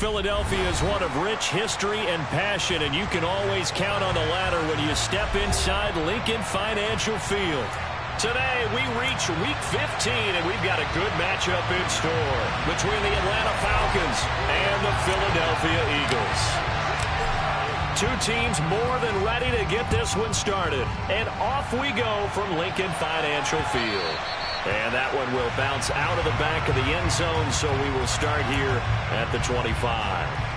Philadelphia is one of rich history and passion, and you can always count on the latter when you step inside Lincoln Financial Field. Today, we reach Week 15, and we've got a good matchup in store between the Atlanta Falcons and the Philadelphia Eagles. Two teams more than ready to get this one started, and off we go from Lincoln Financial Field. And that one will bounce out of the back of the end zone, so we will start here at the 25.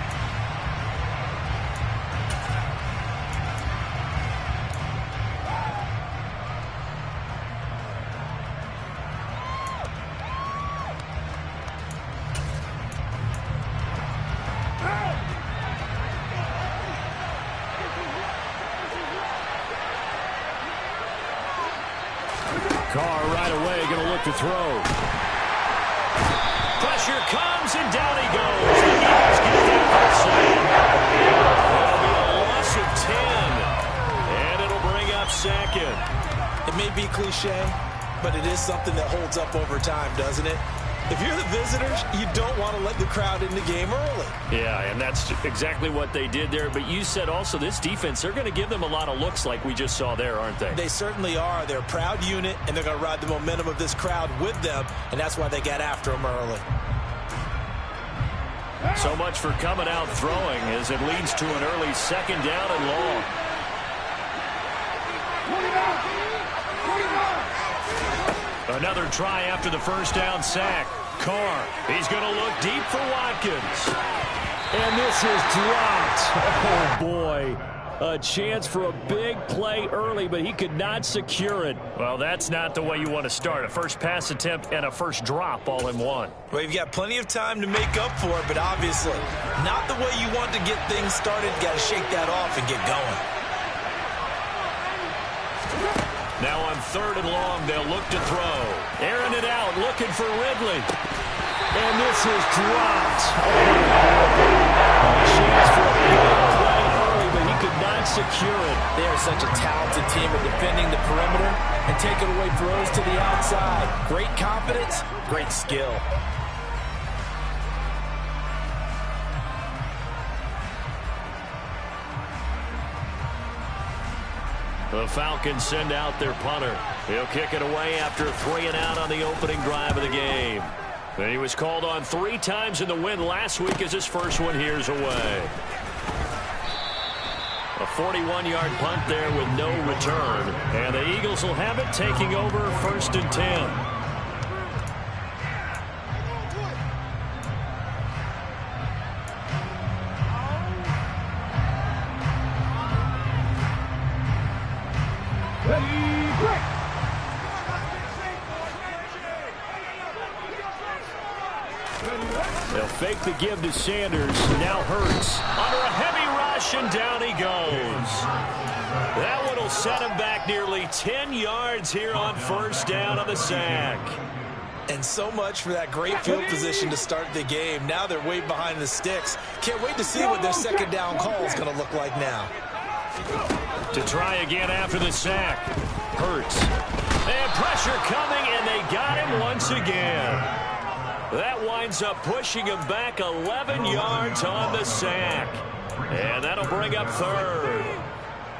Carr right away going to look to throw. Pressure comes and down he goes. The Eagles get that first down. That'll be a loss of 10. And it'll bring up second. It may be cliche, but it is something that holds up over time, doesn't it? If you're the visitors, you don't want to let the crowd in the game early. Yeah, and that's exactly what they did there. But you said also this defense, they're going to give them a lot of looks like we just saw there, aren't they? They certainly are. They're a proud unit, and they're going to ride the momentum of this crowd with them, and that's why they got after them early. So much for coming out throwing as it leads to an early second down and long. Another try after the first down sack. Carr, he's going to look deep for Watkins. And this is dropped. Oh, boy. A chance for a big play early, but he could not secure it. Well, that's not the way you want to start. A first pass attempt and a first drop all in one. Well, you've got plenty of time to make up for it, but obviously not the way you want to get things started. Got to shake that off and get going. Now on third and long, they'll look to throw. Airing it out, looking for Ridley. And this is dropped. A chance for a big play early, but he could not secure it. They are such a talented team at defending the perimeter and taking away throws to the outside. Great confidence, great skill. The Falcons send out their punter. He'll kick it away after 3 and out on the opening drive of the game. And he was called on 3 times in the win last week as his first one here's away. A 41-yard punt there with no return. And the Eagles will have it taking over 1st and 10. They'll fake the give to Sanders. Now Hurts under a heavy rush, and down he goes. That one will set him back nearly 10 yards here on first down on the sack. And so much for that great field position to start the game. Now they're way behind the sticks. Can't wait to see what their second down call is going to look like now. To try again after the sack. Hurts. And pressure coming, and they got him once again. That winds up pushing him back 11 yards on the sack. And that'll bring up third.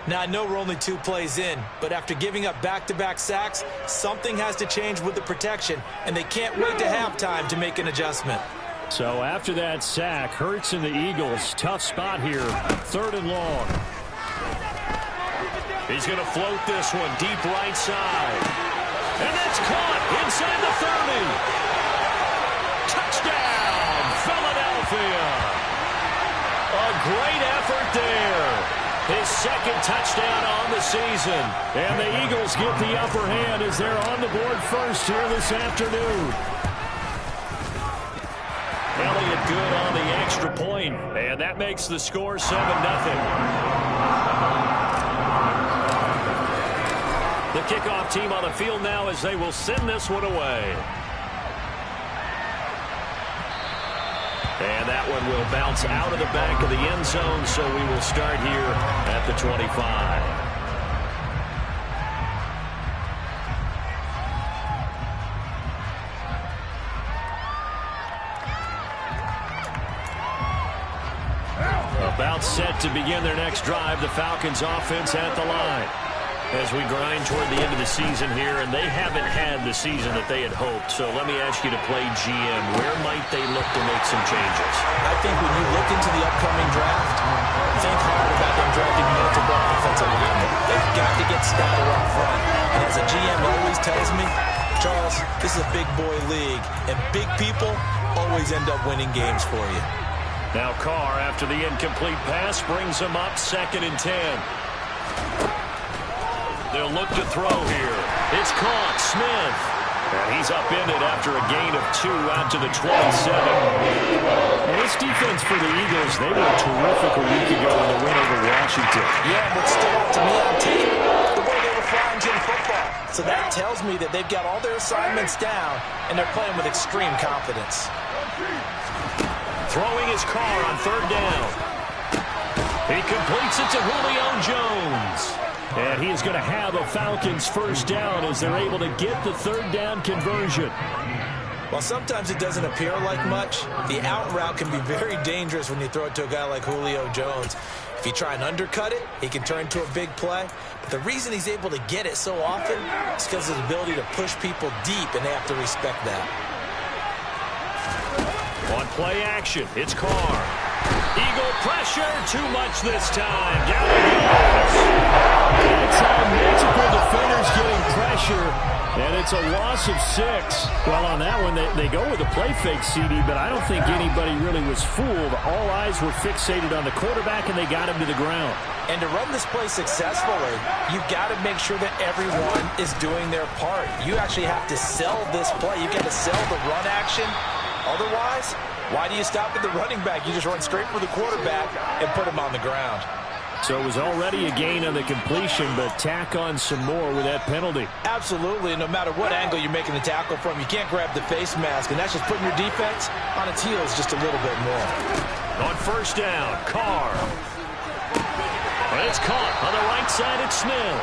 Now, I know we're only 2 plays in, but after giving up back-to-back sacks, something has to change with the protection, and they can't wait to halftime to make an adjustment. So after that sack, Hurts and the Eagles, tough spot here, 3rd and long. He's going to float this one deep right side. And that's caught inside the 30. great effort there. His second touchdown on the season. And the Eagles get the upper hand as they're on the board first here this afternoon. Elliott good on the extra point, and that makes the score 7-0. The kickoff team on the field now as they will send this one away. And that one will bounce out of the back of the end zone, so we will start here at the 25. About set to begin their next drive, the Falcons offense at the line. As we grind toward the end of the season here, and they haven't had the season that they had hoped. So let me ask you to play GM. Where might they look to make some changes? I think when you look into the upcoming draft, think hard about them drafting multiple offensive linemen. They've got to get Statter up front. And as a GM always tells me, Charles, this is a big boy league, and big people always end up winning games for you. Now Carr, after the incomplete pass, brings him up 2nd and 10. They'll look to throw here. It's caught. Smith. And he's upended after a gain of 2 out to the 27. And this defense for the Eagles, they were terrific a week ago in the win over Washington. Yeah, what stood out to me on tape, the way they were flying Jim football. So that tells me that they've got all their assignments down, and they're playing with extreme confidence. Throwing his car on 3rd down. He completes it to Julio Jones. And he is going to have a Falcons first down as they're able to get the 3rd down conversion. While sometimes it doesn't appear like much, the out route can be very dangerous when you throw it to a guy like Julio Jones. If you try and undercut it, he can turn into a big play. But the reason he's able to get it so often is because of his ability to push people deep, and they have to respect that. On play action, it's Carr. Eagle pressure, too much this time. Down he goes. That's how multiple defenders getting pressure, and it's a loss of 6. Well, on that one, they go with a play fake, CD, but I don't think anybody really was fooled. All eyes were fixated on the quarterback, and they got him to the ground. And to run this play successfully, you've got to make sure that everyone is doing their part. You actually have to sell this play. You've got to sell the run action. Otherwise, why do you stop at the running back? You just run straight for the quarterback and put him on the ground. So it was already a gain on the completion, but tack on some more with that penalty. Absolutely. No matter what angle you're making the tackle from, you can't grab the face mask, and that's just putting your defense on its heels just a little bit more. On 1st down, Carr. And it's caught on the right side at Smith.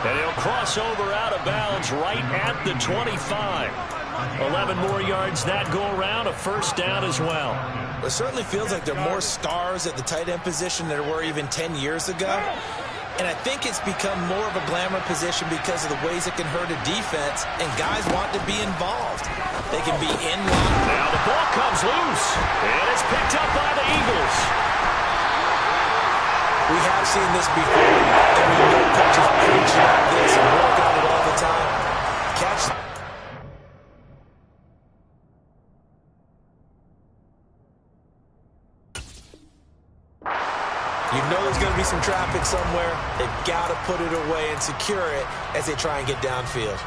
And he'll cross over out of bounds right at the 25. 11 more yards that go around, a first down as well. It certainly feels like there are more stars at the tight end position than there were even 10 years ago. And I think it's become more of a glamour position because of the ways it can hurt a defense, and guys want to be involved. They can be in line. Now the ball comes loose, and it's picked up by the Eagles. We have seen this before, and we know coaches preach like this and work on it all the time. Catch. You know there's going to be some traffic somewhere. They've got to put it away and secure it as they try and get downfield.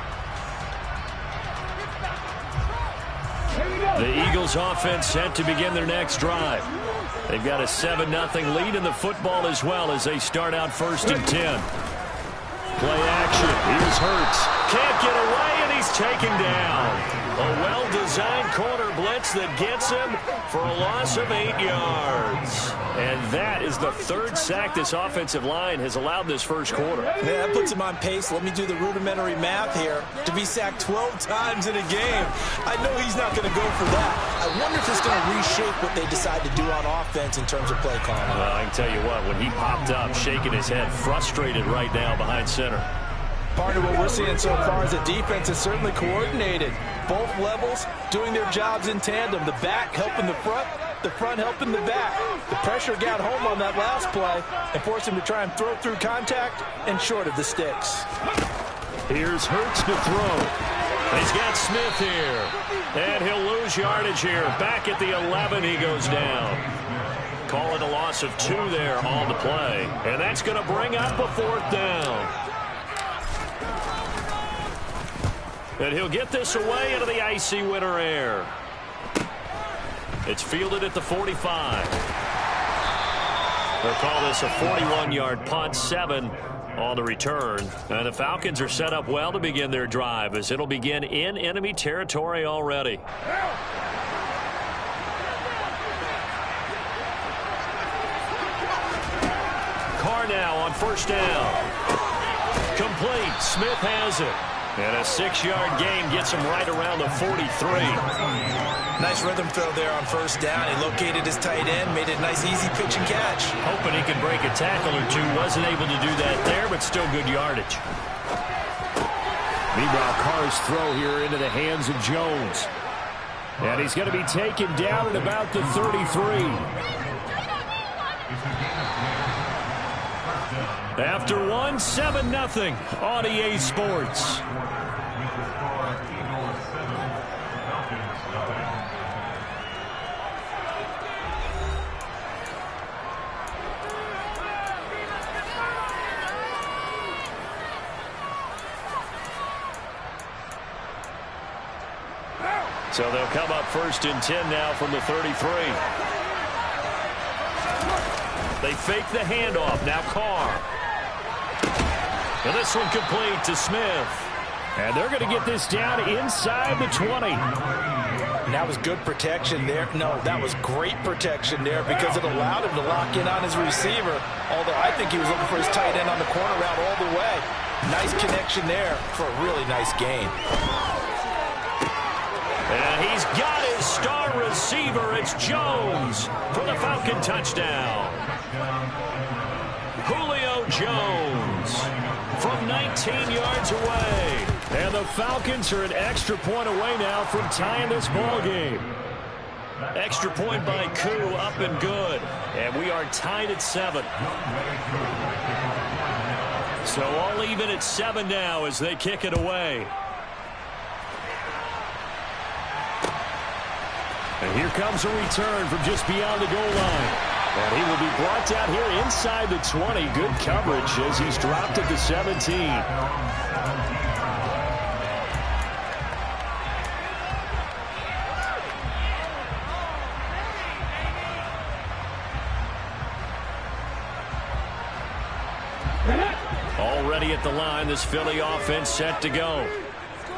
The Eagles offense set to begin their next drive. They've got a 7-0 lead in the football as well as they start out 1st and 10. Play action. Here's Hurts. Can't get away, and he's taken down. A well-designed corner blitz that gets him for a loss of 8 yards. And that is the 3rd sack this offensive line has allowed this first quarter. Yeah, that puts him on pace. Let me do the rudimentary math here. To be sacked 12 times in a game, I know he's not going to go for that. I wonder if it's going to reshape what they decide to do on offense in terms of play calling. Well, I can tell you what, when he popped up, shaking his head, frustrated right now behind center. Part of what we're seeing so far is the defense is certainly coordinated. Both levels doing their jobs in tandem. The back helping the front helping the back. The pressure got home on that last play and forced him to try and throw through contact and short of the sticks. Here's Hurts to throw. He's got Smith here. And he'll lose yardage here. Back at the 11 he goes down. Call it a loss of 2 there on the play. And that's going to bring up a 4th down. And he'll get this away into the icy winter air. It's fielded at the 45. They'll call this a 41-yard punt, 7 on the return. And the Falcons are set up well to begin their drive as it'll begin in enemy territory already. Carr now on 1st down. Complete. Smith has it. And a 6-yard gain gets him right around the 43. Nice rhythm throw there on 1st down. He located his tight end, made it a nice easy pitch and catch. Hoping he could break a tackle or two. Wasn't able to do that there, but still good yardage. Meanwhile, Carr's throw here into the hands of Jones. And he's going to be taken down at about the 33. After 1, 7-0 on EA Sports. So they'll come up 1st and 10 now from the 33. They fake the handoff. Now Carr. And this one complete to Smith. And they're going to get this down inside the 20. And that was good protection there. No, that was great protection there because it allowed him to lock in on his receiver. Although I think he was looking for his tight end on the corner route all the way. Nice connection there for a really nice gain. And he's got his star receiver. It's Jones for the Falcon touchdown. Julio Jones from 19 yards away. And the Falcons are an extra point away now from tying this ball game. Extra point by Koo, up and good. And we are tied at 7. So all even at 7 now as they kick it away. And here comes a return from just beyond the goal line. And he will be brought down here inside the 20. Good coverage as he's dropped at the 17. Already at the line, this Philly offense set to go.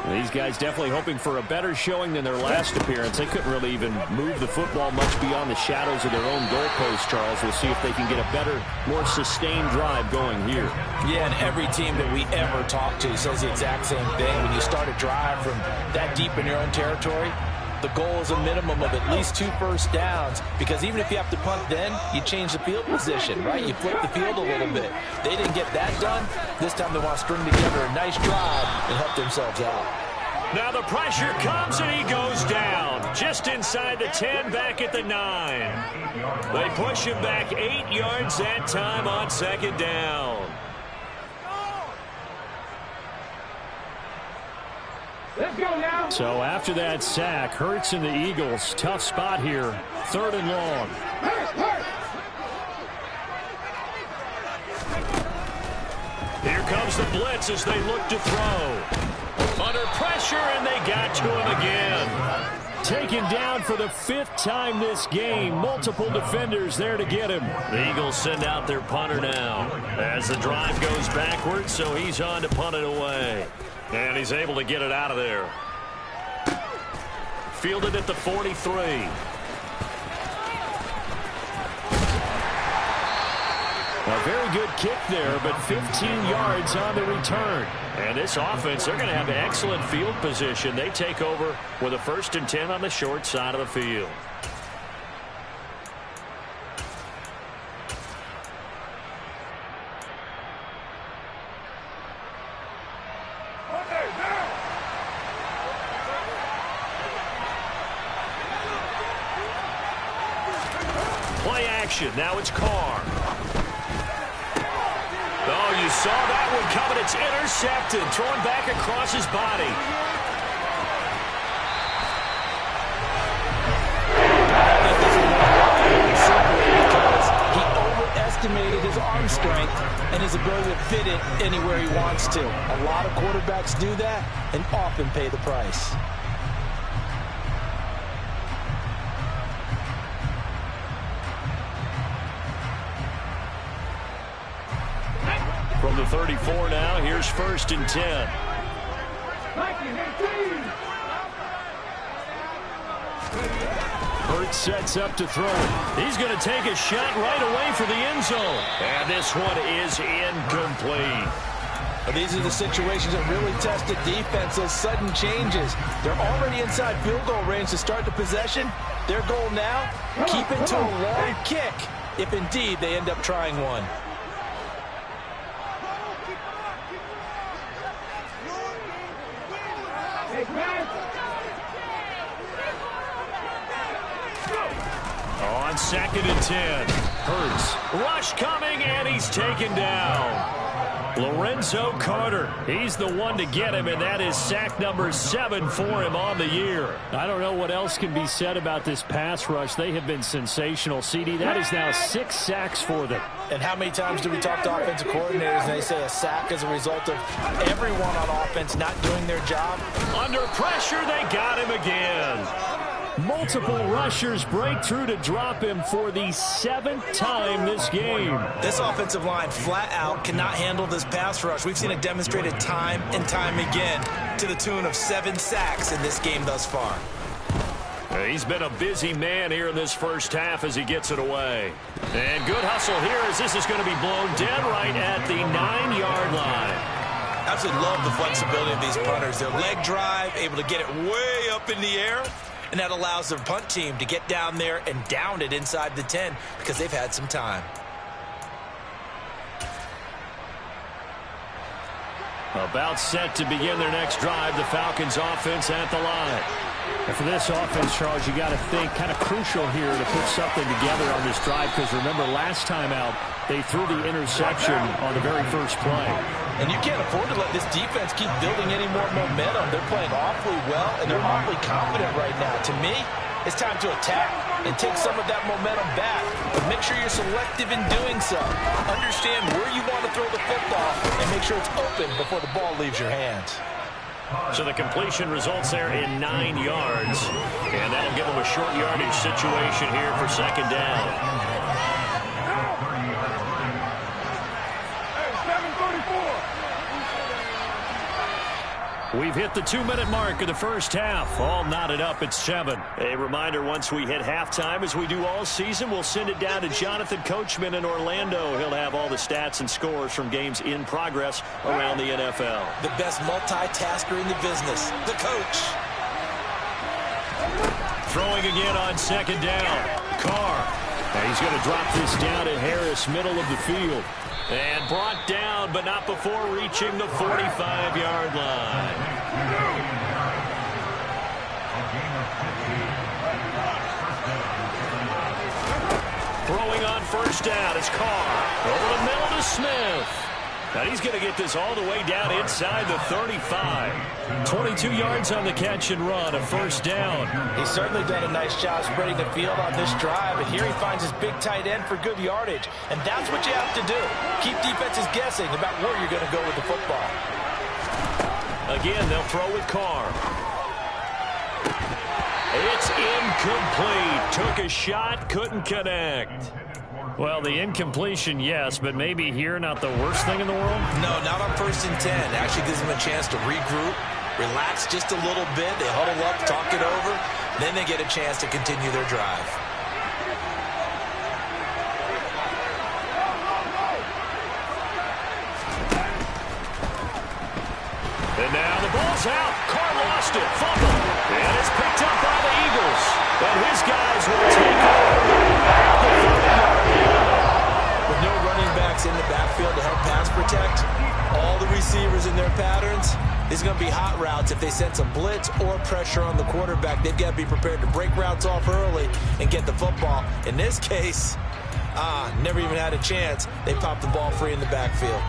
These guys definitely hoping for a better showing than their last appearance. They couldn't really even move the football much beyond the shadows of their own goalpost, Charles. We'll see if they can get a better, more sustained drive going here. Yeah, and every team that we ever talk to says the exact same thing. When you start a drive from that deep in your own territory, the goal is a minimum of at least 2 first downs, because even if you have to punt then, you change the field position, right? You flip the field a little bit. They didn't get that done. This time they want to string together a nice drive and help themselves out. Now the pressure comes and he goes down. Just inside the 10, back at the 9. They push him back 8 yards that time on 2nd down. Let's go now. So after that sack, Hurts and the Eagles, tough spot here. 3rd and long. Here comes the blitz as they look to throw. Under pressure, and they got to him again. Taken down for the 5th time this game. Multiple defenders there to get him. The Eagles send out their punter now as the drive goes backwards, so he's on to punt it away. And he's able to get it out of there. Fielded at the 43. A very good kick there, but 15 yards on the return. And this offense, they're going to have excellent field position. They take over with a 1st and 10 on the short side of the field. Play action. Now it's Carr. Oh, you saw that one coming. It's intercepted. Thrown back across his body. arm strength and his ability to fit it anywhere he wants to. A lot of quarterbacks do that and often pay the price. From the 34 now, here's 1st and 10. Hurts sets up to throw it. He's going to take a shot right away for the end zone. And this one is incomplete. Well, these are the situations that really test the defense, those sudden changes. They're already inside field goal range to start the possession. Their goal now, keep it to a long kick, if indeed they end up trying one. On 2nd and 10, Hurts. Rush coming, and he's taken down. Lorenzo Carter, he's the one to get him, and that is sack number 7 for him on the year. I don't know what else can be said about this pass rush. They have been sensational, CD. That is now 6 sacks for them. And how many times do we talk to offensive coordinators and they say a sack is a result of everyone on offense not doing their job? Under pressure, they got him again. Multiple rushers break through to drop him for the 7th time this game. This offensive line flat out cannot handle this pass rush. We've seen it demonstrated time and time again to the tune of 7 sacks in this game thus far. He's been a busy man here in this first half as he gets it away. And good hustle here as this is going to be blown dead right at the 9-yard line. Absolutely love the flexibility of these punters. Their leg drive, able to get it way up in the air. And that allows their punt team to get down there and down it inside the 10 because they've had some time. About set to begin their next drive, the Falcons offense at the line. And for this offense, Charles, you got to think kind of crucial here to put something together on this drive because remember last time out, they threw the interception on the very first play. And you can't afford to let this defense keep building any more momentum. They're playing awfully well, and they're awfully confident right now. To me, it's time to attack and take some of that momentum back. But make sure you're selective in doing so. Understand where you want to throw the football and make sure it's open before the ball leaves your hands. So the completion results there in 9 yards. And that'll give them a short yardage situation here for 2nd down. We've hit the 2-minute mark of the first half. All knotted up at 7. A reminder, once we hit halftime, as we do all season, we'll send it down to Jonathan Coachman in Orlando. He'll have all the stats and scores from games in progress around the NFL. The best multitasker in the business, the coach. Throwing again on 2nd down. Carr. And he's going to drop this down to Harris, middle of the field. And brought down, but not before reaching the 45-yard line. Throwing on 1st down is Carr. Over the middle to Smith. Now he's going to get this all the way down inside the 35. 22 yards on the catch and run, a 1st down. He's certainly done a nice job spreading the field on this drive, and here he finds his big tight end for good yardage. And that's what you have to do. Keep defenses guessing about where you're going to go with the football. Again, they'll throw with Carr. It's incomplete. Took a shot, couldn't connect. Well, the incompletion, yes, but maybe here not the worst thing in the world? No, not on 1st and 10. Actually gives them a chance to regroup, relax just a little bit. They huddle up, talk it over. Then they get a chance to continue their drive. And now the ball's out. Carr lost it. Fumble. And it's picked up by the Eagles. And his guys will take over. With no running backs in the backfield to help pass protect, all the receivers in their patterns, these are going to be hot routes. If they sense a blitz or pressure on the quarterback, they've got to be prepared to break routes off early and get the football. In this case, never even had a chance. They popped the ball free in the backfield.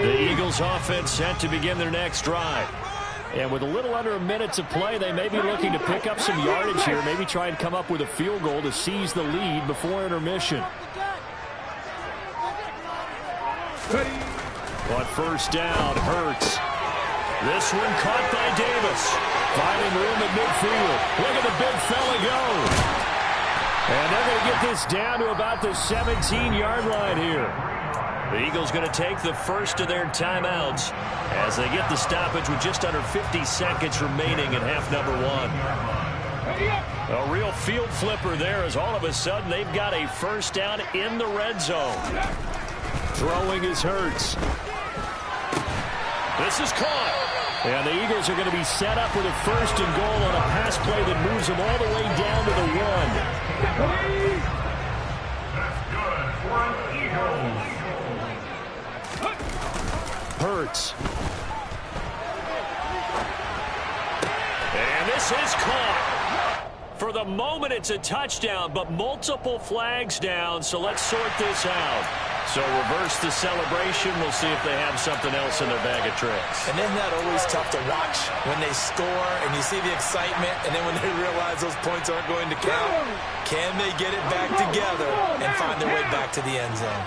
The Eagles offense set to begin their next drive. And with a little under a minute to play, they may be looking to pick up some yardage here, maybe try and come up with a field goal to seize the lead before intermission. On first down, Hurts. This one caught by Davis. Finding room at midfield. Look at the big fella go. And they're going to get this down to about the 17-yard line here. The Eagles going to take the first of their timeouts as they get the stoppage with just under 50 seconds remaining in half number one. A real field flipper there as all of a sudden they've got a first down in the red zone. Throwing is Hurts. This is caught. And the Eagles are going to be set up with a first and goal on a pass play that moves them all the way down to the one. Hurts. And this is caught. For the moment, it's a touchdown, but multiple flags down, so let's sort this out. So reverse the celebration. We'll see if they have something else in their bag of tricks. And isn't that always tough to watch when they score and you see the excitement, and then when they realize those points aren't going to count? Can they get it back together and find their way back to the end zone?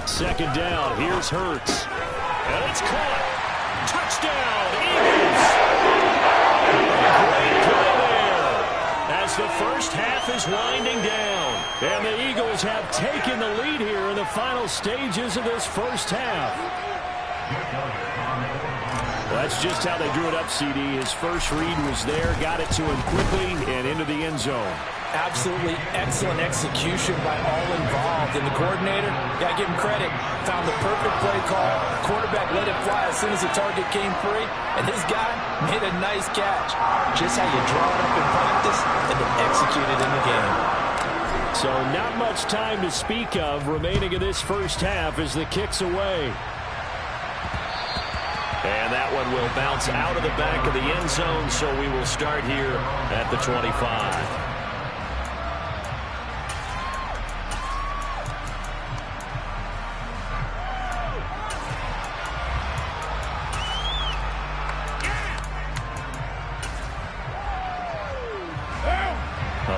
Second down. Here's Hurts. And it's caught. Touchdown, Eagles. Great play there as the first half is winding down. And the Eagles have taken the lead here in the final stages of this first half. Well, that's just how they drew it up, CD. His first read was there, got it to him quickly, and into the end zone. Absolutely excellent execution by all involved. And the coordinator, got to give him credit, found the perfect play call. The quarterback let it fly as soon as the target came free. And this guy made a nice catch. Just how you draw it up in practice and then execute it in the game. So not much time to speak of remaining in this first half as the kick's away. And that one will bounce out of the back of the end zone, so we will start here at the 25.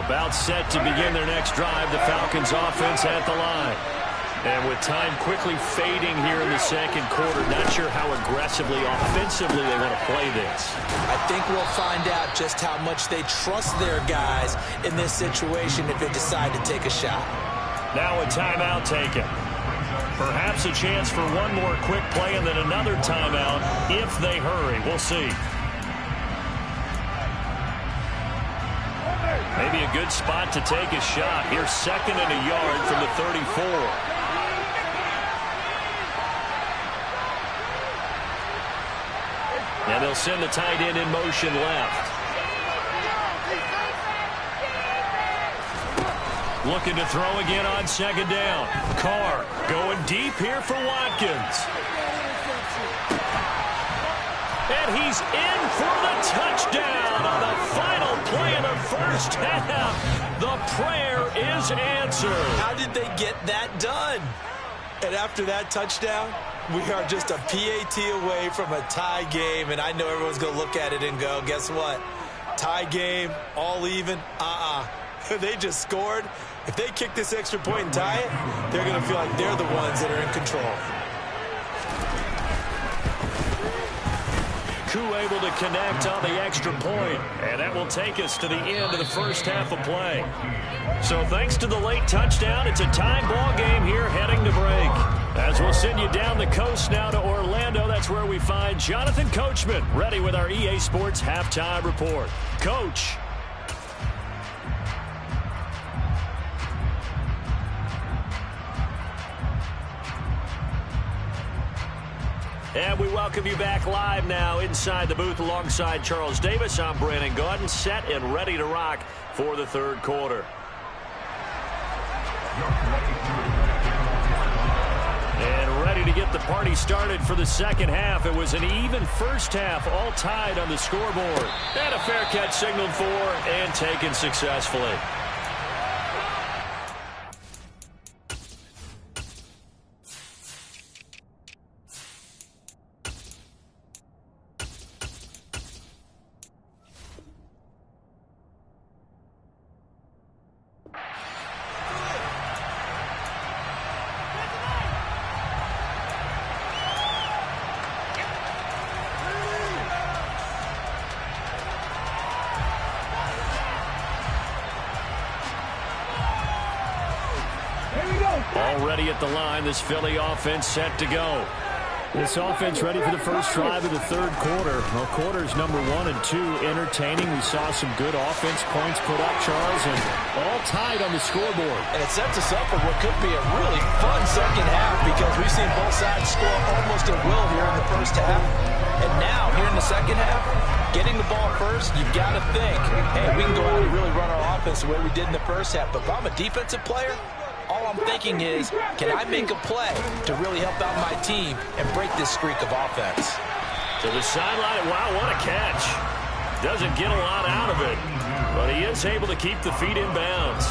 About set to begin their next drive, the Falcons offense at the line. And with time quickly fading here in the second quarter, not sure how aggressively, offensively they want to play this. I think we'll find out just how much they trust their guys in this situation if they decide to take a shot. Now a timeout taken. Perhaps a chance for one more quick play and then another timeout if they hurry. We'll see. Maybe a good spot to take a shot. Here's second and a yard from the 34. And they'll send the tight end in motion left. Looking to throw again on second down. Carr going deep here for Watkins. And he's in for the touchdown on the final play of the first half. The prayer is answered. How did they get that done? And after that touchdown, we are just a PAT away from a tie game. And I know everyone's going to look at it and go, guess what? Tie game, all even? They just scored. If they kick this extra point and tie it, they're going to feel like they're the ones that are in control. Koo able to connect on the extra point, and that will take us to the end of the first half of play. So thanks to the late touchdown, it's a tie ball game here heading to break. As we'll send you down the coast now to Orlando, that's where we find Jonathan Coachman, ready with our EA Sports Halftime Report. Coach. And we welcome you back live now inside the booth alongside Charles Davis. I'm Brandon Gaudin, set and ready to rock for the third quarter. And ready to get the party started for the second half. It was an even first half, all tied on the scoreboard. And a fair catch signaled for and taken successfully. Already at the line, this Philly offense set to go. This offense ready for the first drive of the third quarter. Well, quarters number 1 and 2 entertaining. We saw some good offense points put up, Charles, and all tied on the scoreboard. And it sets us up for what could be a really fun second half because we've seen both sides score almost at will here in the first half. And now, here in the second half, getting the ball first, you've got to think, hey, we can go out and really run our offense the way we did in the first half. But if I'm a defensive player, all I'm thinking is, can I make a play to really help out my team and break this streak of offense? To the sideline, wow, what a catch. Doesn't get a lot out of it, but he is able to keep the feet in bounds.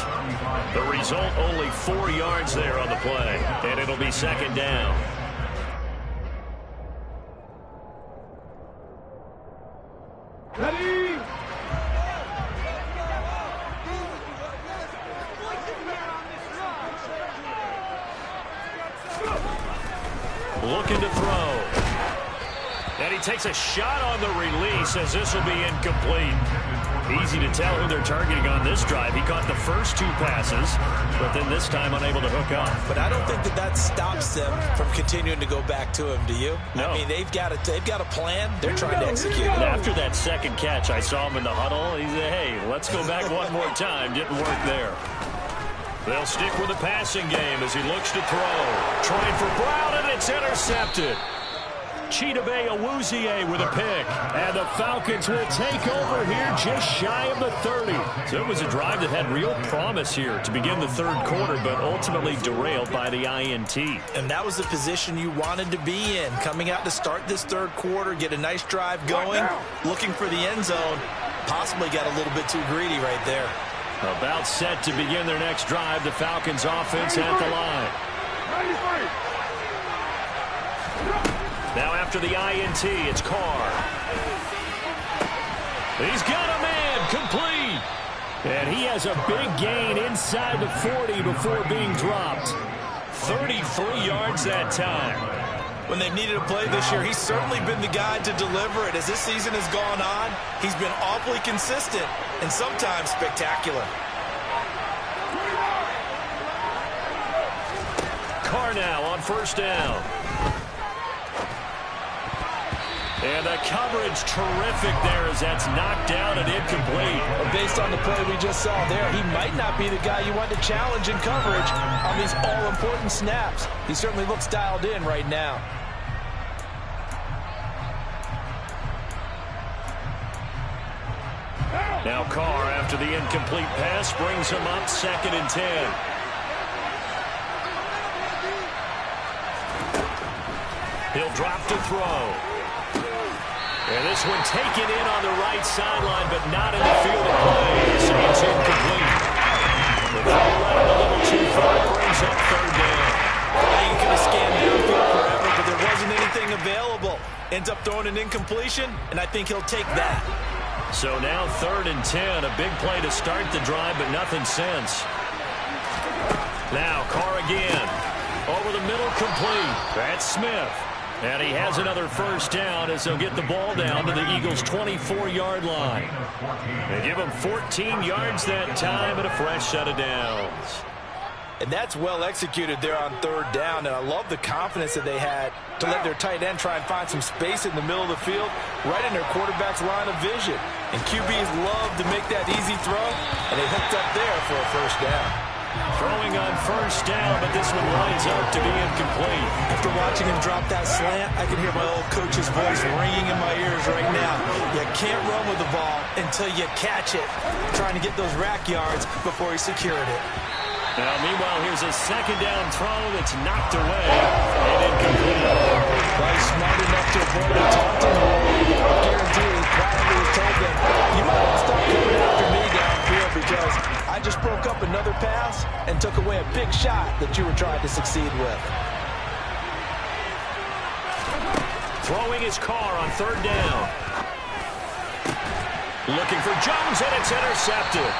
The result, only 4 yards there on the play, and it'll be second down. Ready? Looking to throw. And he takes a shot on the release as this will be incomplete. Easy to tell who they're targeting on this drive. He caught the first 2 passes, but then this time unable to hook up. But I don't think that stops them from continuing to go back to him, do you? No. I mean, they've got a plan. They're trying to execute it. And after that second catch, I saw him in the huddle. He said, hey, let's go back one more time. Didn't work there. They'll stick with the passing game as he looks to throw. Trying for Brown, and it's intercepted. Chidobe Awuzie with a pick. And the Falcons will take over here just shy of the 30. So it was a drive that had real promise here to begin the third quarter, but ultimately derailed by the INT. And that was the position you wanted to be in. Coming out to start this third quarter, get a nice drive going, looking for the end zone. Possibly got a little bit too greedy right there. About set to begin their next drive, the Falcons offense at the line. Now after the INT, it's Carr. He's got a man, complete. And he has a big gain inside the 40 before being dropped. 33 yards that time. When they've needed a play this year, he's certainly been the guy to deliver it. As this season has gone on, he's been awfully consistent and sometimes spectacular. Carr now on first down. And the coverage terrific there as that's knocked down and incomplete. But based on the play we just saw there, he might not be the guy you want to challenge in coverage on these all-important snaps. He certainly looks dialed in right now. Now Carr, after the incomplete pass, brings him up 2nd and 10. He'll drop to throw. And this one taken in on the right sideline, but not in the field of play. So it's incomplete. The throw led a little too far, brings up 3rd down. He could have scanned downfield forever, but there wasn't anything available. Ends up throwing an incompletion, and I think he'll take that. So now 3rd and 10, a big play to start the drive, but nothing since. Now Carr again. Over the middle, complete. That's Smith. And he has another first down as they'll get the ball down to the Eagles' 24-yard line. They give him 14 yards that time and a fresh set of downs. And that's well executed there on 3rd down, and I love the confidence that they had to let their tight end try and find some space in the middle of the field, right in their quarterback's line of vision. And QBs love to make that easy throw, and they hooked up there for a first down. Throwing on first down, but this one lines up to be incomplete. After watching him drop that slant, I can hear my old coach's voice ringing in my ears right now. You can't run with the ball until you catch it. Trying to get those rack yards before he secured it. Now, meanwhile, here's a 2nd down throw that's knocked away and incomplete. Well, he's smart enough to avoid the taunting. I guarantee he probably has told them, you might want to stop coming after me downfield because I just broke up another pass and took away a big shot that you were trying to succeed with. Throwing his Carr on 3rd down. Looking for Jones, and it's intercepted.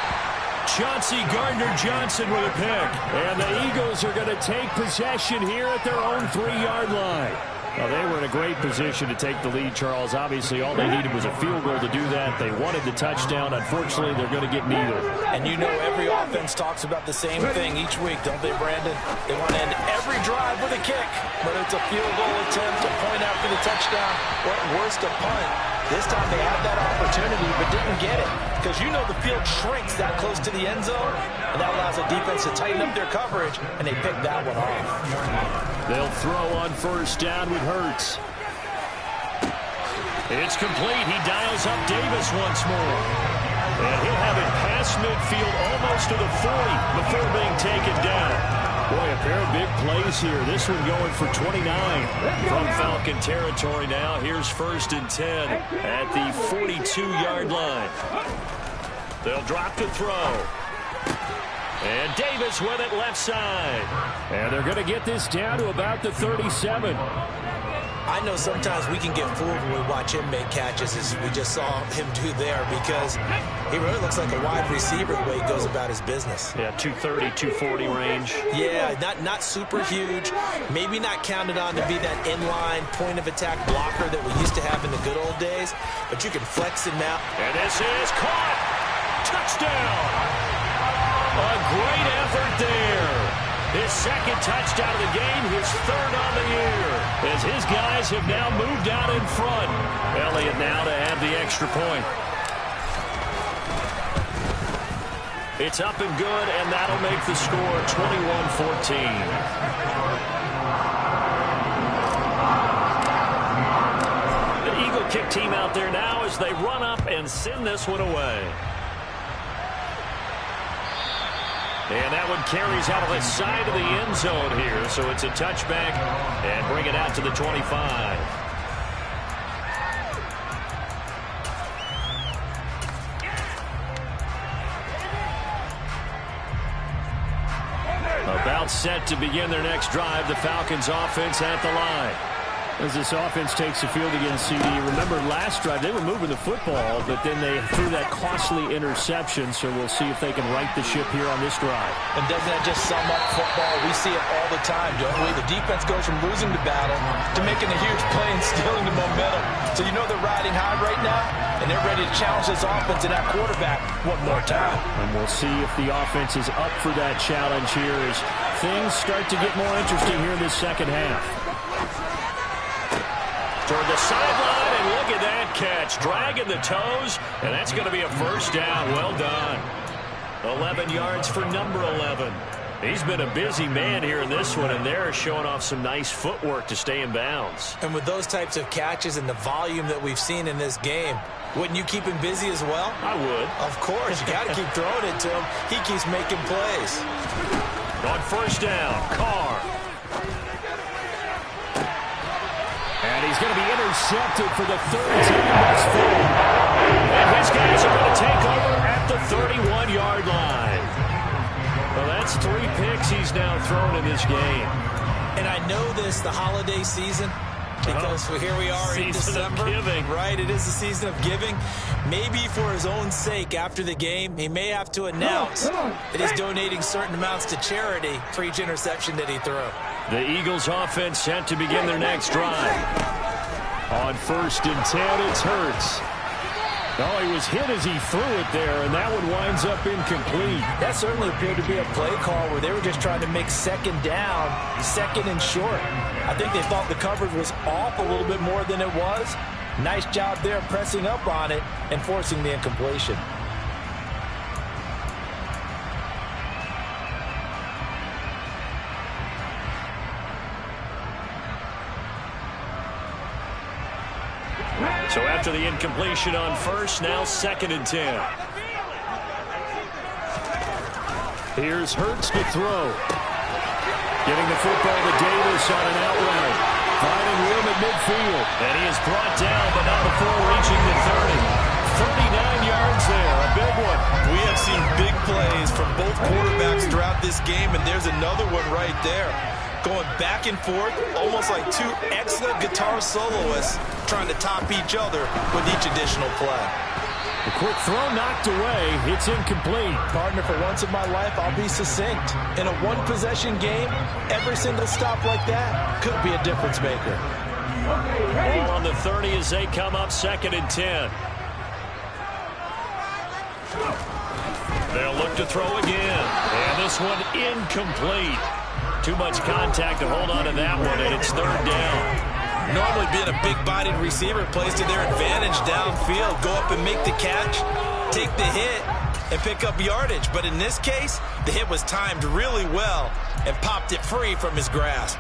Chauncey Gardner-Johnson with a pick. And the Eagles are going to take possession here at their own 3-yard line. Well, they were in a great position to take the lead, Charles. Obviously, all they needed was a field goal to do that. They wanted the touchdown. Unfortunately, they're going to get neither. And you know every offense talks about the same thing each week, don't they, Brandon? They want to end every drive with a kick, whether it's a field goal attempt, a point after the touchdown, or at worst, a punt. This time they had that opportunity but didn't get it because you know the field shrinks that close to the end zone, and that allows the defense to tighten up their coverage, and they picked that one off. They'll throw on first down with Hurts. It's complete. He dials up Davis once more. And he'll have it past midfield almost to the 40 before being taken down. Boy, a pair of big plays here. This one going for 29. From Falcon territory now, here's 1st and 10 at the 42-yard line. They'll drop to throw. And Davis with it left side. And they're going to get this down to about the 37. I know sometimes we can get fooled when we watch him make catches, as we just saw him do there, because he really looks like a wide receiver the way he goes about his business. Yeah, 230, 240 range. Yeah, not super huge. Maybe not counted on to be that inline point-of-attack blocker that we used to have in the good old days, but you can flex him out. And this is caught. Touchdown. A great effort there. His second touchdown of the game, his 3rd on the year, as his guys have now moved out in front. Elliott now to have the extra point. It's up and good, and that'll make the score 21-14. The Eagle kick team out there now as they run up and send this one away. And that one carries out of the side of the end zone here. So it's a touchback and bring it out to the 25. About set to begin their next drive. The Falcons offense at the line. As this offense takes the field against CD, remember last drive they were moving the football, but then they threw that costly interception, so we'll see if they can right the ship here on this drive. And doesn't that just sum up football? We see it all the time, don't we? The defense goes from losing the battle to making a huge play and stealing the momentum. So you know they're riding high right now, and they're ready to challenge this offense and that quarterback one more time. And we'll see if the offense is up for that challenge here as things start to get more interesting here in this second half. Toward the sideline, and look at that catch. Dragging the toes, and that's going to be a first down. Well done. 11 yards for number 11. He's been a busy man here in this one, and they're showing off some nice footwork to stay in bounds. And with those types of catches and the volume that we've seen in this game, wouldn't you keep him busy as well? I would. Of course. You got to keep throwing it to him. He keeps making plays. On first down, Carr. And he's going to be intercepted for the 3rd time thus far. And his guys are going to take over at the 31-yard line. Well, that's 3 picks he's now thrown in this game. And I know this, the holiday season, because here we are in December. Season of giving. Right, it is the season of giving. Maybe for his own sake after the game, he may have to announce that he's donating certain amounts to charity for each interception that he threw. The Eagles offense set to begin their next drive. On 1st and 10, it's Hurts. Oh, he was hit as he threw it there, and that one winds up incomplete. That certainly appeared to be a play call where they were just trying to make second down, second and short. I think they thought the coverage was off a little bit more than it was. Nice job there pressing up on it and forcing the incompletion. So after the incompletion on first, now 2nd and 10. Here's Hurts to throw. Getting the football to Davis on an out route. Finding room at midfield. And he is brought down, but not before reaching the 30. 39 yards there, a big one. We have seen big plays from both quarterbacks throughout this game, and there's another one right there. Going back and forth, almost like 2 excellent guitar soloists trying to top each other with each additional play. The quick throw knocked away. It's incomplete. Partner, for once in my life, I'll be succinct. In a one-possession game, every single stop like that could be a difference maker. Ball on the 30 as they come up 2nd and 10. They'll look to throw again. And this one incomplete. Too much contact to hold on to that one, and it's 3rd down. Normally being a big-bodied receiver plays to their advantage downfield. Go up and make the catch, take the hit, and pick up yardage. But in this case, the hit was timed really well and popped it free from his grasp.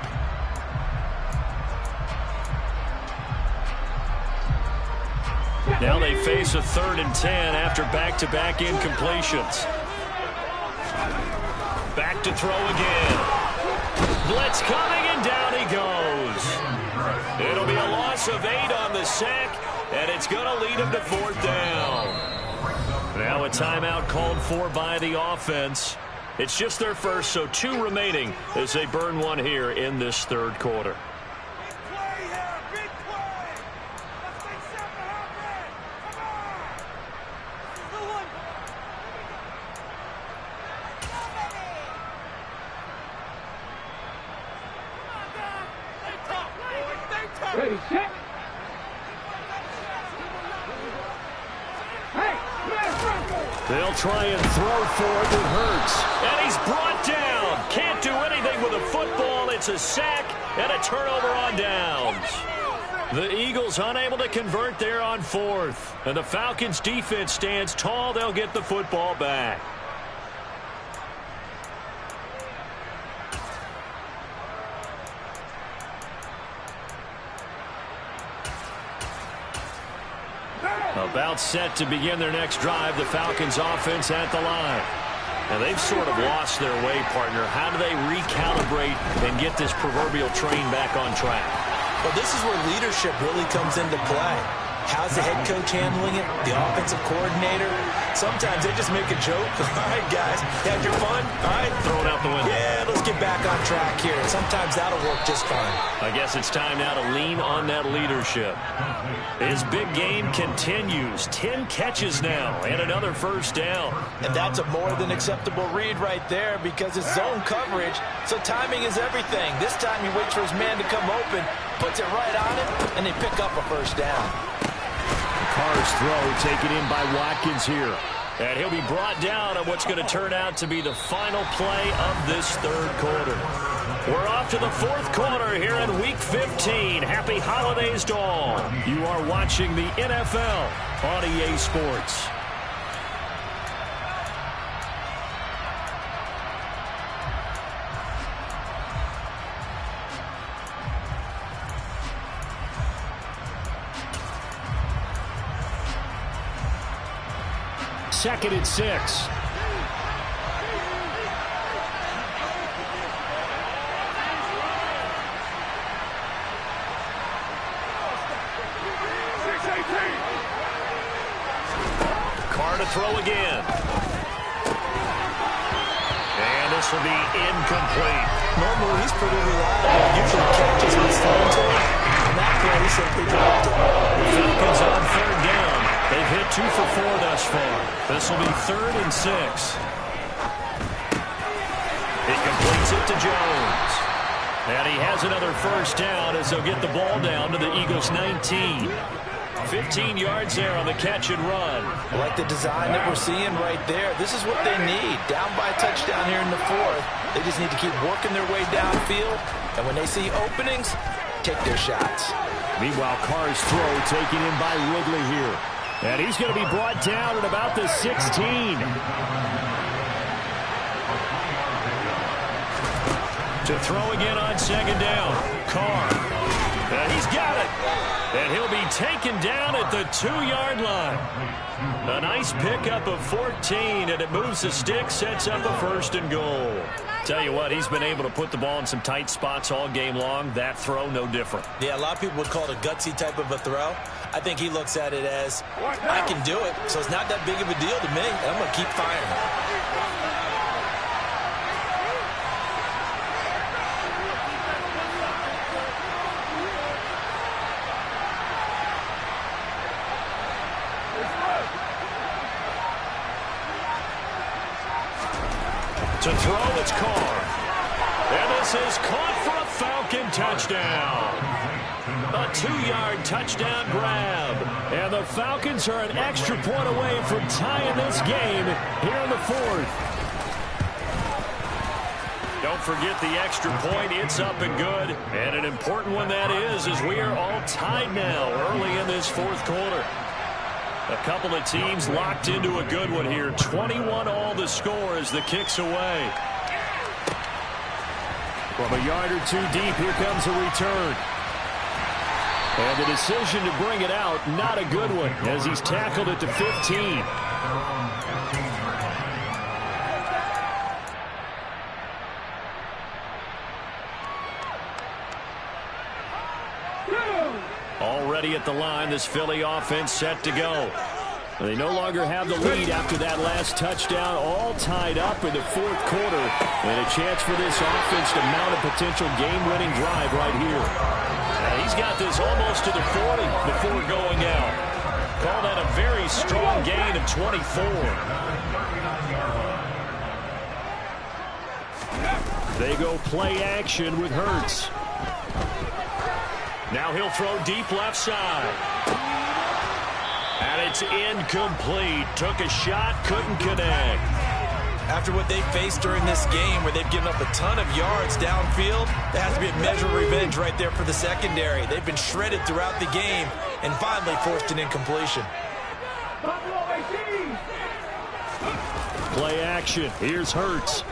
Now they face a 3rd and 10 after back-to-back incompletions. Back to throw again. Blitz coming, and down he goes. It'll be a loss of 8 on the sack, and it's going to lead him to 4th down. Now a timeout called for by the offense. It's just their first, so 2 remaining as they burn one here in this 3rd quarter. They'll try and throw for it. It hurts. And he's brought down. Can't do anything with a football. It's a sack and a turnover on downs. The Eagles unable to convert there on 4th. And the Falcons defense stands tall. They'll get the football back. About set to begin their next drive, the Falcons offense at the line. And they've sort of lost their way, partner. How do they recalibrate and get this proverbial train back on track? Well, this is where leadership really comes into play. How's the head coach handling it? The offensive coordinator? Sometimes they just make a joke. All right, guys, had your fun? All right. Throw it out the window. Yeah, let's get back on track here. Sometimes that'll work just fine. I guess it's time now to lean on that leadership. His big game continues. 10 catches now and another 1st down. And that's a more than acceptable read right there because it's zone coverage, so timing is everything. This time he waits for his man to come open, puts it right on him, and they pick up a 1st down. Carr's throw taken in by Watkins here. And he'll be brought down on what's going to turn out to be the final play of this 3rd quarter. We're off to the 4th quarter here in Week 15. Happy holidays to all. You are watching the NFL on EA Sports. Second and 6. Carr to throw again. And this will be incomplete. Normally he's pretty reliable. Usually catches what's thrown to him. And that play he simply dropped it. The Falcons on 3rd down. They've hit 2 for 4 thus far. This will be 3rd and 6. He completes it to Jones. And he has another 1st down as they'll get the ball down to the Eagles' 19. 15 yards there on the catch and run. I like the design that we're seeing right there. This is what they need. Down by a touchdown here in the 4th. They just need to keep working their way downfield. And when they see openings, take their shots. Meanwhile, Carr's throw taken in by Ridley here. And he's going to be brought down at about the 16. To throw again on 2nd down. Carr. And he's got it. And he'll be taken down at the 2-yard line. A nice pickup of 14, and it moves the stick, sets up a 1st and goal. Tell you what, he's been able to put the ball in some tight spots all game long. That throw, no different. Yeah, a lot of people would call it a gutsy type of a throw. I think he looks at it as, I can do it, so it's not that big of a deal to me. I'm going to keep firing. To throw, it's Carr. And this is caught for a Falcon touchdown. A 2-yard touchdown grab. And the Falcons are an extra point away from tying this game here in the fourth. Don't forget the extra point. It's up and good. And an important one that is, as we are all tied now early in this fourth quarter. A couple of teams locked into a good one here. 21-all the score as the kick's away. From a yard or two deep, here comes a return. And the decision to bring it out, not a good one, as he's tackled at the 15. Already at the line, this Philly offense set to go. They no longer have the lead after that last touchdown, all tied up in the fourth quarter. And a chance for this offense to mount a potential game-winning drive right here. He's got this almost to the 40 before going out. Call that a very strong gain of 24. They go play action with Hurts. Now he'll throw deep left side. And it's incomplete. Took a shot, couldn't connect. After what they faced during this game, where they've given up a ton of yards downfield, there has to be a measure of revenge right there for the secondary. They've been shredded throughout the game and finally forced an incompletion. Play action. Here's Hurts.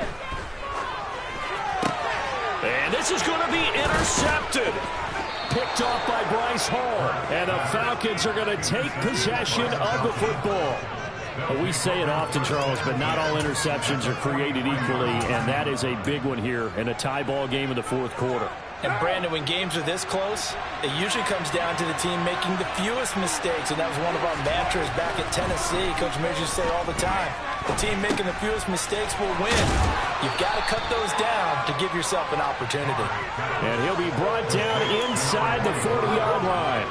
And this is going to be intercepted. Picked off by Bryce Hall. And the Falcons are going to take possession of the football. Well, we say it often, Charles, but not all interceptions are created equally, and that is a big one here in a tie ball game in the fourth quarter. And, Brandon, when games are this close, it usually comes down to the team making the fewest mistakes, and that was one of our mantras back at Tennessee. Coach Mears used to say all the time, the team making the fewest mistakes will win. You've got to cut those down to give yourself an opportunity. And he'll be brought down inside the 40-yard line.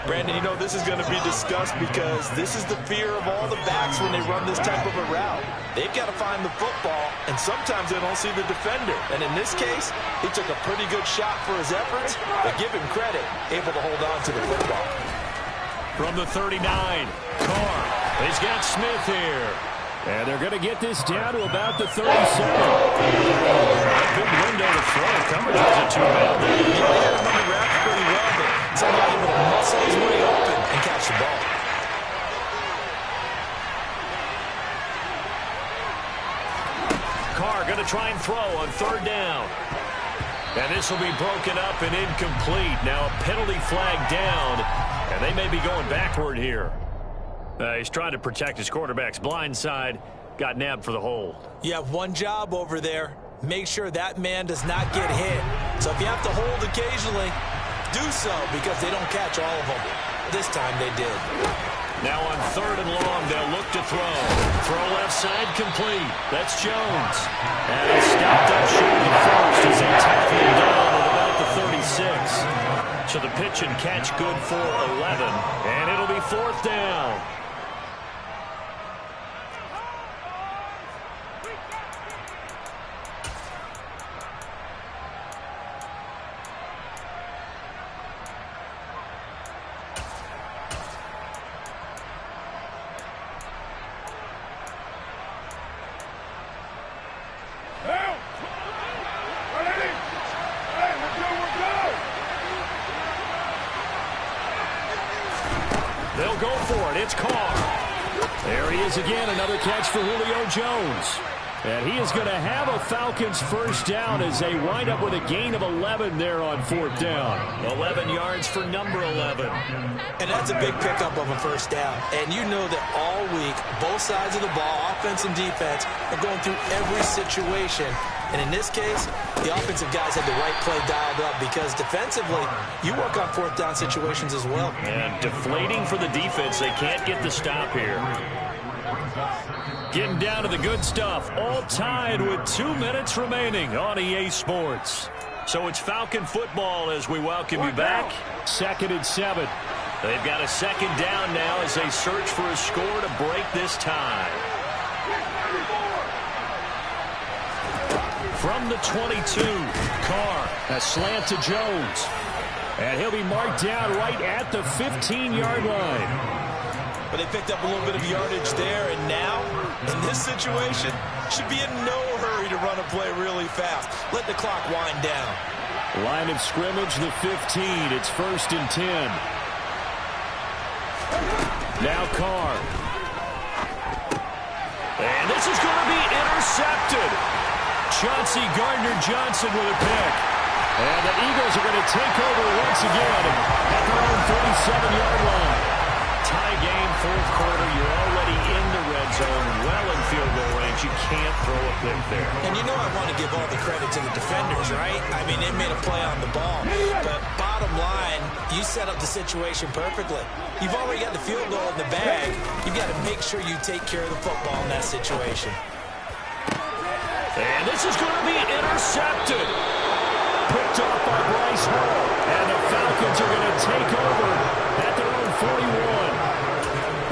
Brandon, you know, this is going to be discussed because this is the fear of all the backs when they run this type of a route. They've got to find the football, and sometimes they don't see the defender. And in this case, he took a pretty good shot for his efforts, but give him credit, able to hold on to the football. From the 39, Carr. He's got Smith here. And they're going to get this down to about the 37. Big window to throw. Coverage wasn't too bad. He had him on the route pretty well, but somehow able to muscle his way open and catch the ball. Carr going to try and throw on third down. And this will be broken up and incomplete. Now a penalty flag down, and they may be going backward here. He's trying to protect his quarterback's blind side. Got nabbed for the hold. You have one job over there. Make sure that man does not get hit. So if you have to hold occasionally, do so because they don't catch all of them. This time they did. Now on third and long, they'll look to throw. Throw left side complete. That's Jones. And he stopped up short at first as they tackle him down at about the 36. So the pitch and catch good for 11. And it'll be fourth down. They'll go for it. It's Carr. There he is again. Another catch for Julio Jones. And he is going to have a Falcons first down as they wind up with a gain of 11 there on fourth down. 11 yards for number 11. And that's a big pickup of a first down. And you know that all week, both sides of the ball, offense and defense, are going through every situation. And in this case, the offensive guys had the right play dialed up because defensively, you work on fourth down situations as well. And deflating for the defense. They can't get the stop here. Getting down to the good stuff. All tied with 2 minutes remaining on EA Sports. So it's Falcon football as we welcome you back. 2nd and 7. They've got a second down now as they search for a score to break this tie. From the 22, Carr, a slant to Jones. And he'll be marked down right at the 15-yard line. But they picked up a little bit of yardage there, and now, in this situation, should be in no hurry to run a play really fast. Let the clock wind down. Line of scrimmage, the 15. It's 1st and 10. Now Carr. And this is going to be intercepted. Chauncey Gardner-Johnson with a pick. And the Eagles are going to take over once again at their own 37-yard line. Tie game, 4th quarter. You're already in the red zone, well in field goal range. You can't throw a pick there. And you know I want to give all the credit to the defenders, right? I mean, they made a play on the ball. But bottom line, you set up the situation perfectly. You've already got the field goal in the bag. You've got to make sure you take care of the football in that situation. And this is going to be intercepted. Picked off by Bryce Hall. And the Falcons are going to take over at their own 41.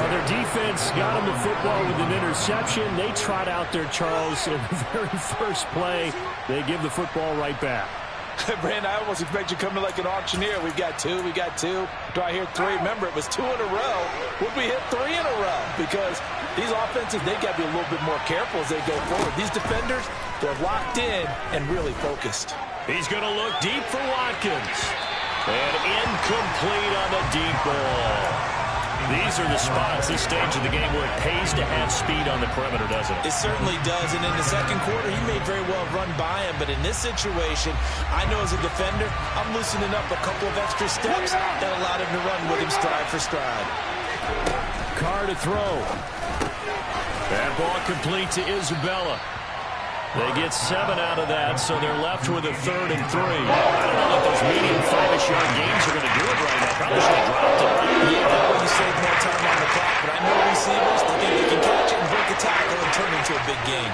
Their defense got them the football with an interception. They trot out there, Charles, in the very first play. They give the football right back. Brandon, I almost expect you coming like an auctioneer. We've got two. Do I hear 3? Remember, it was 2 in a row. Would we hit 3 in a row? Because these offenses, they got to be a little bit more careful as they go forward. These defenders, they're locked in and really focused. He's going to look deep for Watkins. And incomplete on the deep ball. These are the spots, this stage of the game, where it pays to have speed on the perimeter, doesn't it? It certainly does, and in the second quarter, he may very well run by him, but in this situation, I know as a defender, I'm loosening up a couple of extra steps that allowed him to run with him stride for stride. Carr to throw. That ball complete to Isabella. They get 7 out of that, so they're left with a 3rd and 3. I don't know if those medium 5-ish yard gains are going to do it right now. Probably should have dropped it. Yeah, that way you save more time on the clock, but I know receivers, they think they can catch it and break a tackle and turn it into a big game.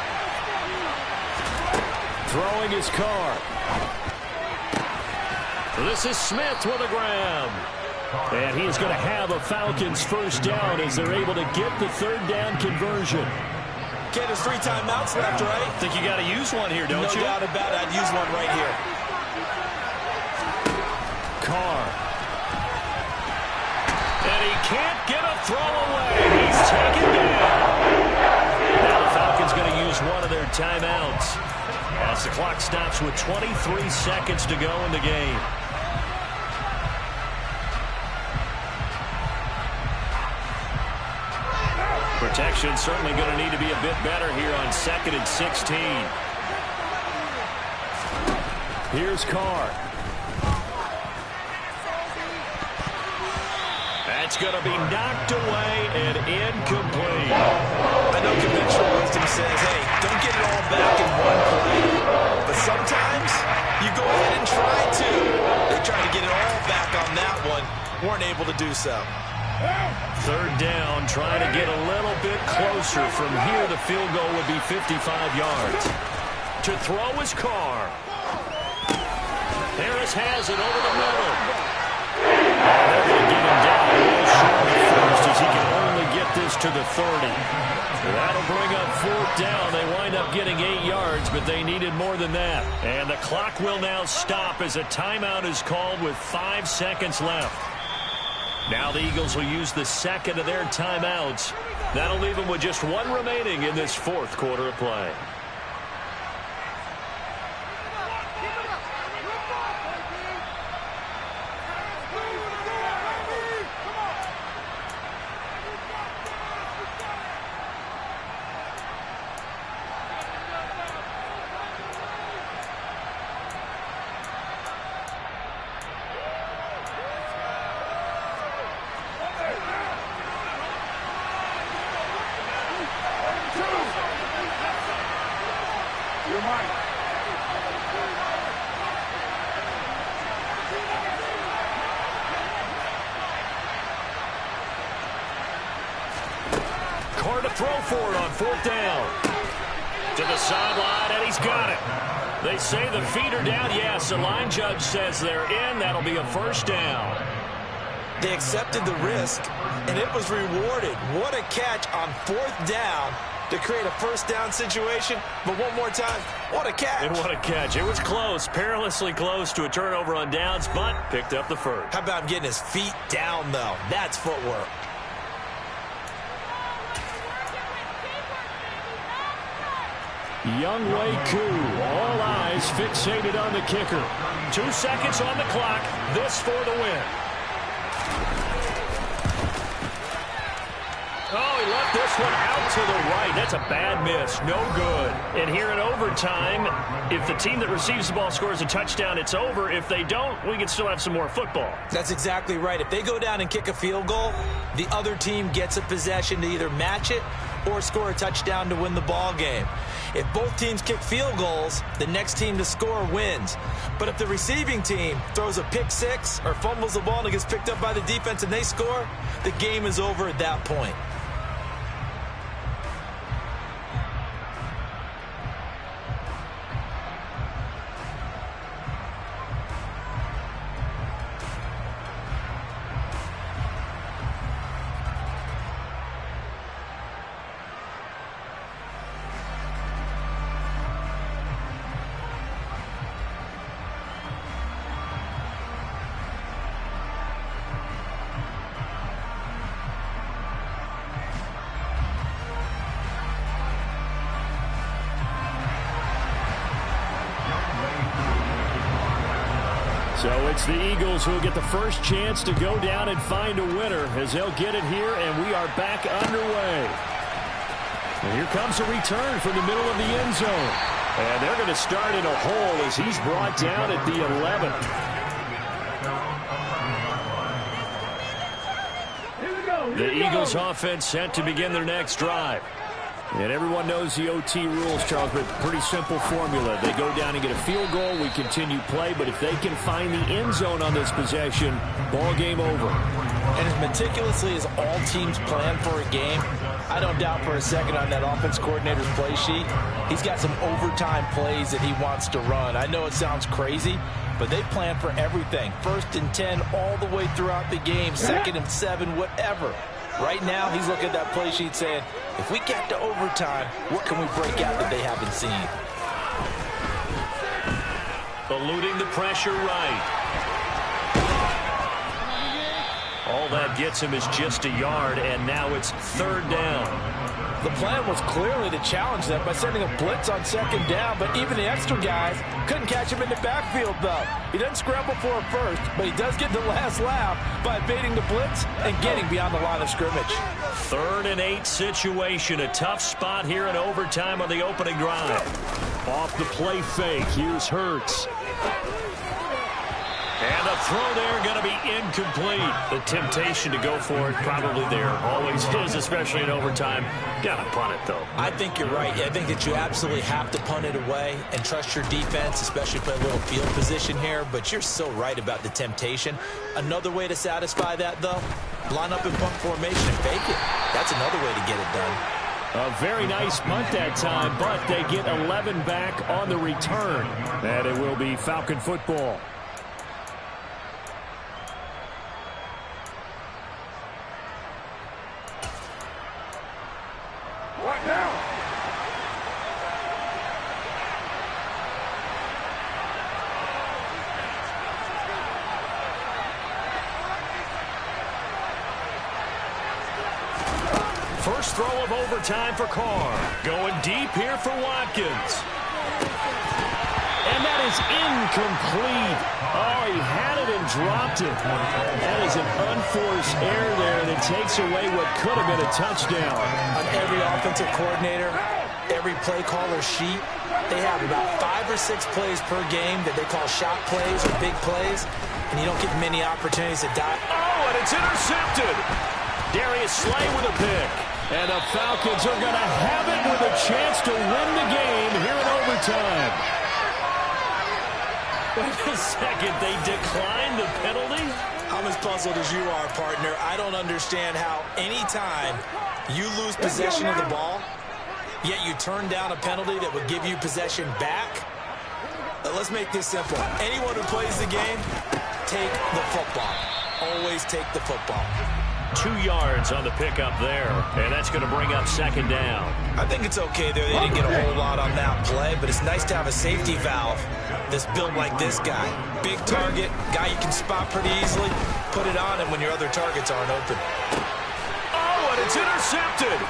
Throwing his Carr. This is Smith with a grab. And he's going to have a Falcons first down as they're able to get the 3rd down conversion. Okay, there's 3 timeouts left, right? Think you got to use one here, don't you? No doubt about it. I'd use one right here. Carr. And he can't get a throw away. He's taken down. Now the Falcons going to use one of their timeouts as the clock stops with 23 seconds to go in the game. Protection certainly going to need to be a bit better here on 2nd and 16. Here's Carr. That's going to be knocked away and incomplete. I know conventional wisdom says, hey, don't get it all back in one play. But sometimes you go ahead and try to. They tried to get it all back on that one. Weren't able to do so. 3rd down, trying to get a little bit closer. From here, the field goal would be 55 yards. To throw is Carr. Harris has it over the middle. They're going to get him down real short at first as he can only get this to the 30. That'll bring up 4th down. They wind up getting 8 yards, but they needed more than that. And the clock will now stop as a timeout is called with 5 seconds left. Now the Eagles will use the 2nd of their timeouts. That'll leave them with just 1 remaining in this 4th quarter of play. Carr to throw for it on 4th down. To the sideline, and he's got it. They say the feet are down. Yes, the line judge says they're in. That'll be a first down. They accepted the risk, and it was rewarded. What a catch on 4th down to create a first down situation. But one more time, what a catch. And what a catch. It was close, perilously close to a turnover on downs, but picked up the first. How about him getting his feet down, though? That's footwork. Younghoe Koo, all eyes fixated on the kicker. 2 seconds on the clock. This for the win. Oh, he left this one out to the right. That's a bad miss. No good. And here in overtime, if the team that receives the ball scores a touchdown, it's over. If they don't, we can still have some more football. That's exactly right. If they go down and kick a field goal, the other team gets a possession to either match it or score a touchdown to win the ball game. If both teams kick field goals, the next team to score wins. But if the receiving team throws a pick six or fumbles the ball and it gets picked up by the defense and they score, the game is over at that point. So it's the Eagles who will get the first chance to go down and find a winner as they'll get it here, and we are back underway. And here comes a return from the middle of the end zone. And they're going to start in a hole as he's brought down at the 11. The Eagles offense set to begin their next drive. And everyone knows the OT rules, Charles, but pretty simple formula. They go down and get a field goal, we continue play, but if they can find the end zone on this possession, ball game over. And as meticulously as all teams plan for a game, I don't doubt for a second on that offense coordinator's play sheet, he's got some overtime plays that he wants to run. I know it sounds crazy, but they plan for everything. 1st and 10 all the way throughout the game, 2nd and 7, whatever. Right now, he's looking at that play sheet saying, if we get to overtime, what can we break out that they haven't seen? Eluding the pressure right. All that gets him is just a yard, and now it's 3rd down. The plan was clearly to challenge them by sending a blitz on 2nd down, but even the extra guys couldn't catch him in the backfield, though. He doesn't scramble for it first, but he does get the last laugh by evading the blitz and getting beyond the line of scrimmage. 3rd and 8 situation, a tough spot here in overtime on the opening drive. Off the play fake, here's Hurts. And the throw there going to be incomplete. The temptation to go for it probably there. Always is, especially in overtime. Got to punt it, though. I think you're right. I think that you absolutely have to punt it away and trust your defense, especially play a little field position here. But you're so right about the temptation. Another way to satisfy that, though, line up in punt formation and fake it. That's another way to get it done. A very nice punt that time, but they get 11 back on the return. And it will be Falcon football. Right now. First throw of overtime for Carr. Going deep here for Watkins. And that is incomplete. Oh, he had it and dropped it. That is an unforced error there, and it takes away what could have been a touchdown. On every offensive coordinator, every play caller sheet, they have about 5 or 6 plays per game that they call shot plays or big plays, and you don't get many opportunities to dive. Oh, and it's intercepted. Darius Slay with a pick. And the Falcons are going to have it with a chance to win the game here in overtime. Wait a second, they declined the penalty? I'm as puzzled as you are, partner. I don't understand how any time you lose possession of the ball, yet you turn down a penalty that would give you possession back. Let's make this simple. Anyone who plays the game, take the football. Always take the football. 2 yards on the pickup there. And that's going to bring up second down. I think it's okay there. They didn't get a whole lot on that play, but it's nice to have a safety valve that's built like this guy. Big target, guy you can spot pretty easily. Put it on him when your other targets aren't open. Oh, and it's intercepted.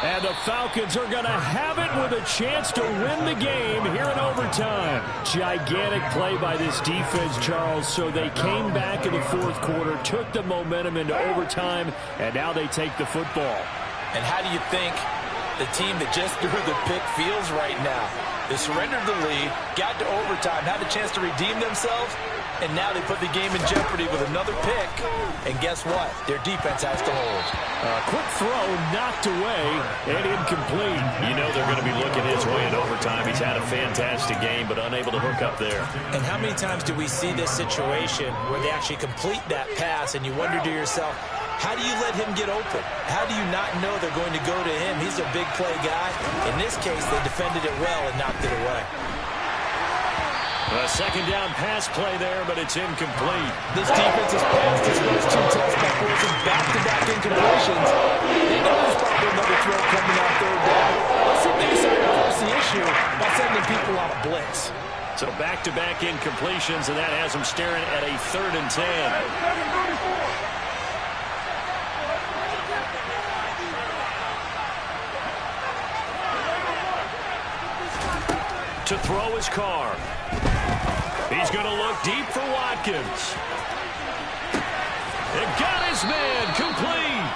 And the Falcons are going to have it with a chance to win the game here in overtime. Gigantic play by this defense, Charles. So they came back in the fourth quarter, took the momentum into overtime, and now they take the football. And how do you think the team that just threw the pick feels right now? They surrendered the lead, got to overtime, had a chance to redeem themselves, and now they put the game in jeopardy with another pick. And guess what? Their defense has to hold. Quick throw, knocked away, and incomplete. You know they're going to be looking his way in overtime. He's had a fantastic game, but unable to hook up there. And how many times do we see this situation where they actually complete that pass, and you wonder to yourself, how do you let him get open? How do you not know they're going to go to him? He's a big play guy. In this case, they defended it well and knocked it away. A second down pass play there, but it's incomplete. This defense has passed its first 2 tests by forcing back-to-back incompletions. They know there's probably another throw coming on third down. Let's see if they decide to force the issue by sending people on a blitz. So back-to-back incompletions, and that has them staring at a 3rd and 10. To throw his car. He's going to look deep for Watkins. It got his man complete.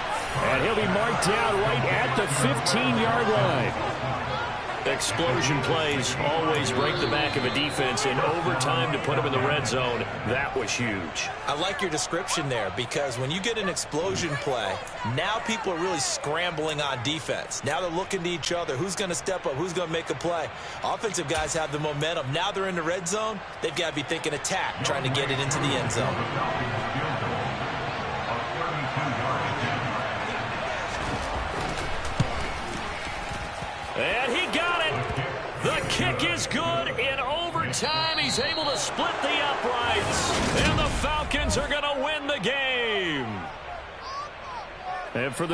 And he'll be marked down right at the 15-yard line. Explosion plays always break the back of a defense in overtime to put him in the red zone. That was huge. I like your description there, because when you get an explosion play, now people are really scrambling on defense. Now they're looking to each other. Who's going to step up? Who's going to make a play? Offensive guys have the momentum. Now they're in the red zone. They've got to be thinking attack, trying to get it into the end zone. And he got it. The kick is good in overtime. He's able to split the uprights. And the Falcons are going to win the game. And for the